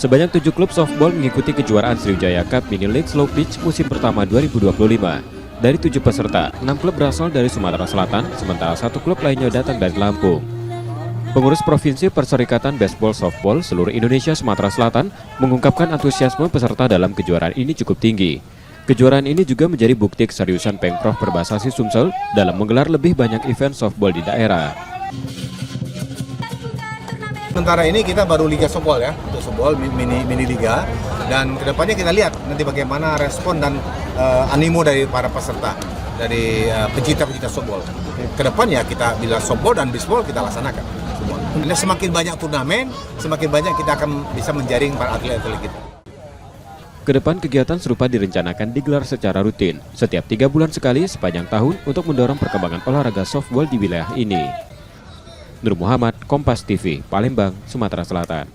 Sebanyak 7 klub softball mengikuti kejuaraan Sriwijaya Cup Mini League Slow Pitch musim pertama 2025. Dari 7 peserta, 6 klub berasal dari Sumatera Selatan, sementara 1 klub lainnya datang dari Lampung. Pengurus Provinsi Perserikatan Baseball Softball seluruh Indonesia Sumatera Selatan mengungkapkan antusiasme peserta dalam kejuaraan ini cukup tinggi. Kejuaraan ini juga menjadi bukti keseriusan Pemprov Perbasasi Sumsel dalam menggelar lebih banyak event softball di daerah. Sementara ini kita baru Liga Softball ya, untuk softball mini liga, dan kedepannya kita lihat nanti bagaimana respon dan animo dari para peserta, dari pecinta-pecinta softball. Kedepannya kita bila softball dan baseball kita laksanakan. Dan semakin banyak turnamen, semakin banyak kita akan bisa menjaring para atlet-atlet kita. Kedepan kegiatan serupa direncanakan digelar secara rutin, setiap 3 bulan sekali sepanjang tahun untuk mendorong perkembangan olahraga softball di wilayah ini. Nur Muhammad, Kompas TV, Palembang, Sumatera Selatan.